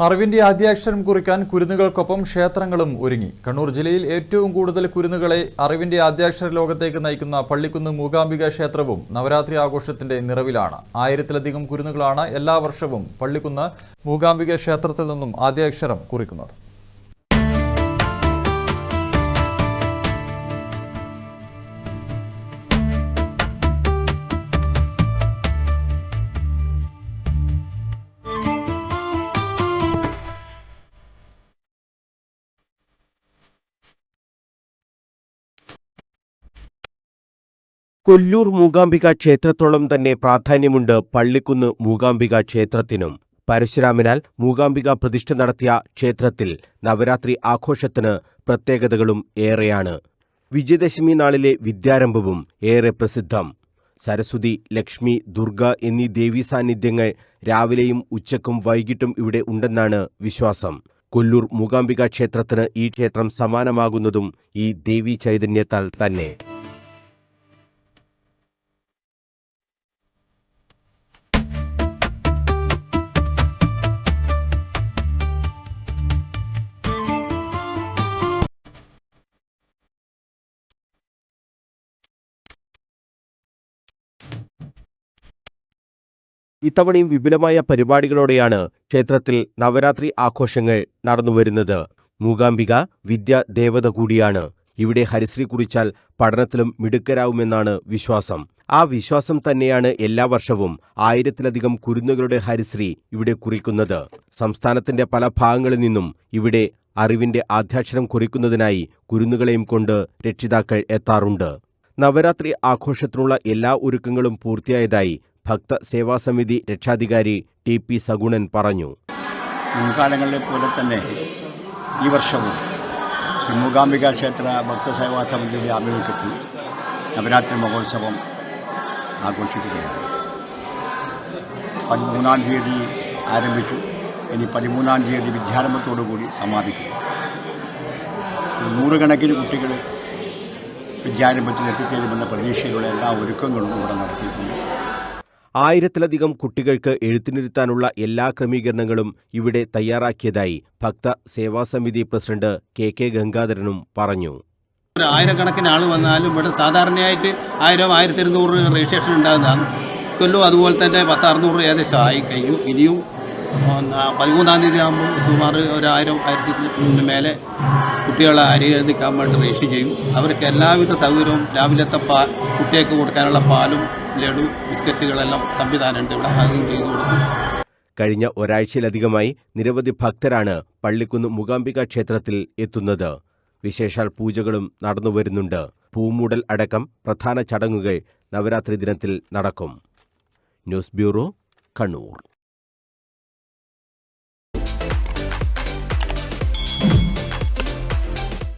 അറിവിന്റെ ആദ്യാക്ഷരം കുറിക്കാൻ കുരുന്നുകൾക്കൊപ്പം ക്ഷേത്രങ്ങളും ഒരുങ്ങി. കണ്ണൂർ ജില്ലയിൽ ഏറ്റവും കൂടുതൽ കുരുന്നുകളെ അറിവിന്റെ ആദ്യാക്ഷര ലോകത്തേക്ക് നയിക്കുന്ന പള്ളിക്കുന്ന് മൂകാംബിക ക്ഷേത്രവും നവരാത്രി ആഘോഷത്തിന്റെ നിറവിലാണ്. 1000-ലധികം കുരുന്നുകളാണ് എല്ലാ വർഷവും പള്ളിക്കുന്ന് മൂകാംബിക ക്ഷേത്രത്തിൽ നിന്നും ആദ്യാക്ഷരം കുറിക്കുന്നത്. കൊല്ലൂർ മൂകാംബിക ക്ഷേത്രത്തോളം തന്നെ പ്രാധാന്യമുണ്ട് പള്ളിക്കുന്ന് മൂകാംബിക ക്ഷേത്രത്തിനും. പരശുരാമനാൽ മൂകാംബിക പ്രതിഷ്ഠ നടത്തിയ ക്ഷേത്രത്തിൽ നവരാത്രി ആഘോഷത്തിന് പ്രത്യേകതകളും ഏറെയാണ്. വിജയദശമി നാളിലെ വിദ്യാരംഭവും ഏറെ പ്രസിദ്ധം. സരസ്വതി, ലക്ഷ്മി, ദുർഗ എന്നീ ദേവീ സാന്നിധ്യങ്ങൾ രാവിലെയും ഉച്ചക്കും വൈകിട്ടും ഇവിടെ ഉണ്ടെന്നാണ് വിശ്വാസം. കൊല്ലൂർ മൂകാംബിക ക്ഷേത്രത്തിന് ഈ ക്ഷേത്രം സമാനമാകുന്നതും ഈ ദേവീ ചൈതന്യത്താൽ തന്നെ. ഇത്തവണയും വിപുലമായ പരിപാടികളോടെയാണ് ക്ഷേത്രത്തിൽ നവരാത്രി ആഘോഷങ്ങൾ നടന്നുവരുന്നത്. മൂകാംബിക വിദ്യാദേവത കൂടിയാണ്. ഇവിടെ ഹരിശ്രീ കുറിച്ചാൽ പഠനത്തിലും മിടുക്കരാവുമെന്നാണ് വിശ്വാസം. ആ വിശ്വാസം തന്നെയാണ് എല്ലാ വർഷവും 1000-ലധികം കുരുന്നുകളുടെ ഹരിശ്രീ ഇവിടെ കുറിക്കുന്നത്. സംസ്ഥാനത്തിന്റെ പല ഭാഗങ്ങളിൽ നിന്നും ഇവിടെ അറിവിന്റെ ആദ്യാക്ഷരം കുറിക്കുന്നതിനായി കുരുന്നുകളെയും കൊണ്ട് രക്ഷിതാക്കൾ എത്താറുണ്ട്. നവരാത്രി ആഘോഷത്തിനുള്ള എല്ലാ ഒരുക്കങ്ങളും പൂർത്തിയായതായി ഭക്ത സേവാസമിതി രക്ഷാധികാരി TP സഗുണൻ പറഞ്ഞു. മുൻകാലങ്ങളിലെ പോലെ തന്നെ ഈ വർഷവും ശ്രീ മൂകാംബിക ക്ഷേത്ര ഭക്തസേവാ സമിതിയുടെ ആഭിമുഖ്യത്തിൽ നവരാത്രി മഹോത്സവം ആഘോഷിക്കുകയാണ്. 13-ാം തീയതി ആരംഭിച്ചു. ഇനി 13-ാം തീയതി വിദ്യാരംഭത്തോടുകൂടി സമാപിക്കും. നൂറുകണക്കിന് കുട്ടികൾ വിദ്യാരംഭത്തിൽ എത്തിച്ചേരുമെന്ന പ്രതീക്ഷയിലുള്ള എല്ലാ ഒരുക്കങ്ങളും ഇവിടെ നടത്തിയിട്ടുണ്ട്. 1000-ലധികം കുട്ടികൾക്ക് എഴുത്തിനിരുത്താനുള്ള എല്ലാ ക്രമീകരണങ്ങളും ഇവിടെ തയ്യാറാക്കിയതായി ഭക്ത സേവാസമിതി പ്രസിഡന്റ് KK ഗംഗാധരനും പറഞ്ഞു. 1000-കണക്കിന് ആൾ വന്നാലും ഇവിടെ സാധാരണയായിട്ട് 1000-1200 രജിസ്ട്രേഷൻ ഉണ്ടാകുന്നതാണ്. കൊല്ലം അതുപോലെ തന്നെ 1000-600 ഏകദേശം ആയി കഴിഞ്ഞു. ഇനിയും 13-ാം തീയതി ആകുമ്പോൾ സുമാർ 1000-1000 മേലെ കുട്ടികളെ അരി എഴുതിക്കാൻ വേണ്ടി രജിസ്റ്റർ ചെയ്യും. അവർക്ക് എല്ലാവിധ സൗകര്യവും രാവിലത്തെ കുട്ടികൾക്ക് കൊടുക്കാനുള്ള പാലും ലഡു, ബിസ്ക്കറ്റുകളെല്ലാം സംവിധാനമുണ്ട് ഇവിടെ. അതും ചെയ്തു കൊടുക്കും. കഴിഞ്ഞ ഒരാഴ്ചയിലധികമായി നിരവധി ഭക്തരാണ് പള്ളിക്കുന്ന് മൂകാംബിക ക്ഷേത്രത്തിൽ എത്തുന്നത്. വിശേഷാൽ പൂജകളും നടന്നുവരുന്നുണ്ട്. പൂമൂടൽ അടക്കം പ്രധാന ചടങ്ങുകൾ നവരാത്രി ദിനത്തിൽ നടക്കും. News bureau, Kannur.